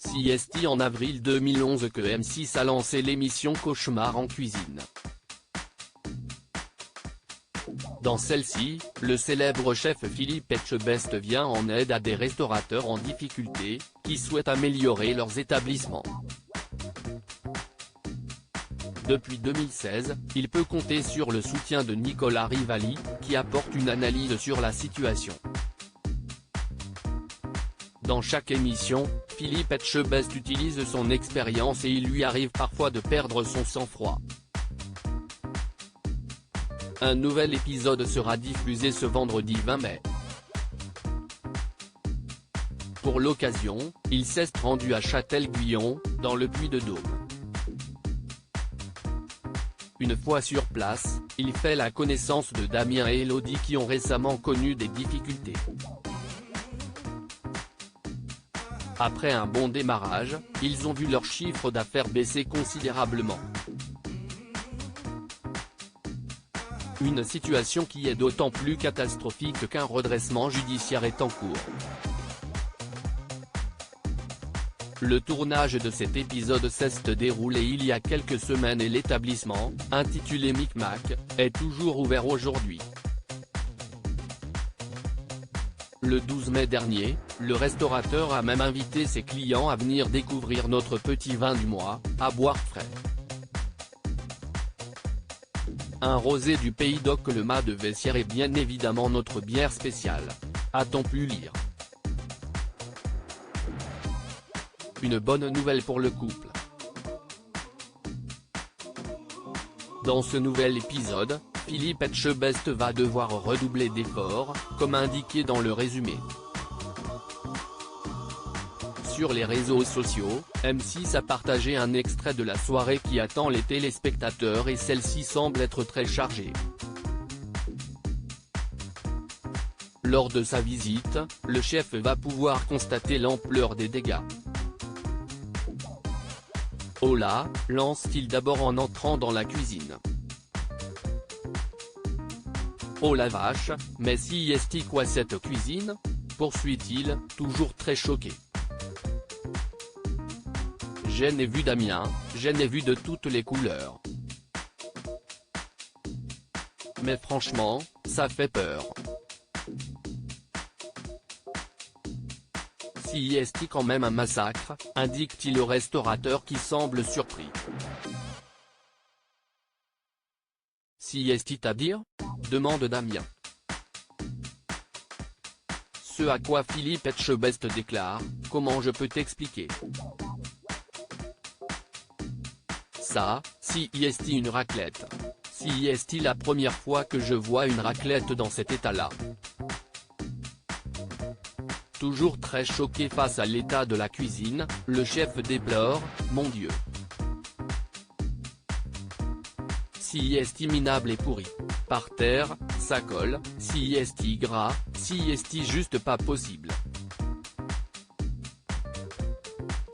CST en avril 2011 que M6 a lancé l'émission Cauchemar en cuisine. Dans celle-ci, le célèbre chef Philippe Etchebest vient en aide à des restaurateurs en difficulté, qui souhaitent améliorer leurs établissements. Depuis 2016, il peut compter sur le soutien de Nicolas Rivalli, qui apporte une analyse sur la situation. Dans chaque émission, Philippe Etchebest utilise son expérience et il lui arrive parfois de perdre son sang-froid. Un nouvel épisode sera diffusé ce vendredi 20 mai. Pour l'occasion, il s'est rendu à Châtel-Guyon, dans le Puy-de-Dôme. Une fois sur place, il fait la connaissance de Damien et Elodie qui ont récemment connu des difficultés. Après un bon démarrage, ils ont vu leur chiffre d'affaires baisser considérablement. Une situation qui est d'autant plus catastrophique qu'un redressement judiciaire est en cours. Le tournage de cet épisode s'est déroulé il y a quelques semaines et l'établissement, intitulé Micmac, est toujours ouvert aujourd'hui. Le 12 mai dernier, le restaurateur a même invité ses clients à venir découvrir notre petit vin du mois, à boire frais. Un rosé du pays d'Oc, le Mas de Vessières est bien évidemment notre bière spéciale. A-t-on pu lire? Une bonne nouvelle pour le couple. Dans ce nouvel épisode, Philippe Etchebest va devoir redoubler d'efforts, comme indiqué dans le résumé. Sur les réseaux sociaux, M6 a partagé un extrait de la soirée qui attend les téléspectateurs et celle-ci semble être très chargée. Lors de sa visite, le chef va pouvoir constater l'ampleur des dégâts. Oh là, lance-t-il d'abord en entrant dans la cuisine. Oh la vache, mais si est-il quoi cette cuisine? Poursuit-il, toujours très choqué. J'en ai vu Damien, j'en ai vu de toutes les couleurs. Mais franchement, ça fait peur. Si est-il quand même un massacre, indique-t-il au restaurateur qui semble surpris. Si est-il à dire? Demande Damien. Ce à quoi Philippe Etchebest déclare, comment je peux t'expliquer? Ça, si est-il une raclette. Si est-il la première fois que je vois une raclette dans cet état-là. Toujours très choqué face à l'état de la cuisine, le chef déplore, mon Dieu. Si est-il minable et pourri. Par terre, ça colle, si est-il gras, si est-il juste pas possible.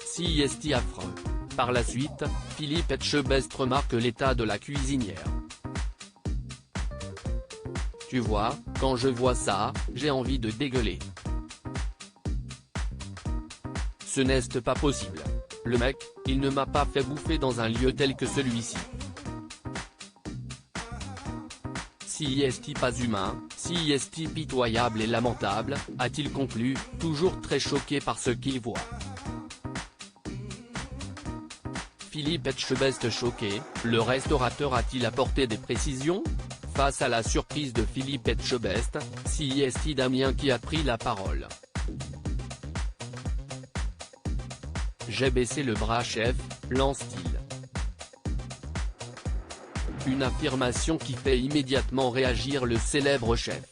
Si est-il affreux. Par la suite, Philippe Etchebest remarque l'état de la cuisinière. Tu vois, quand je vois ça, j'ai envie de dégueuler. Ce n'est pas possible. Le mec, il ne m'a pas fait bouffer dans un lieu tel que celui-ci. Si est-il pas humain, si est-il pitoyable et lamentable, a-t-il conclu, toujours très choqué par ce qu'il voit. Philippe Etchebest choqué, le restaurateur a-t-il apporté des précisions? Face à la surprise de Philippe Etchebest, si est-il Damien qui a pris la parole. J'ai baissé le bras chef, lance-t-il. Une affirmation qui fait immédiatement réagir le célèbre chef.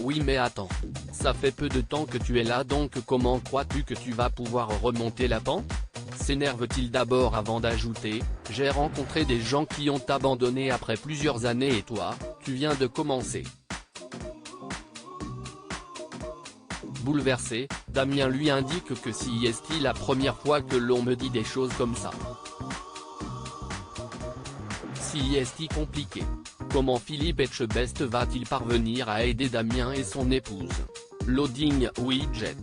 Oui mais attends. Ça fait peu de temps que tu es là donc comment crois-tu que tu vas pouvoir remonter la pente? S'énerve-t-il d'abord avant d'ajouter, j'ai rencontré des gens qui ont abandonné après plusieurs années et toi, tu viens de commencer. Bouleversé, Damien lui indique que si est-il la première fois que l'on me dit des choses comme ça. Si est-il compliqué. Comment Philippe Etchebest va-t-il parvenir à aider Damien et son épouse? Loading widget.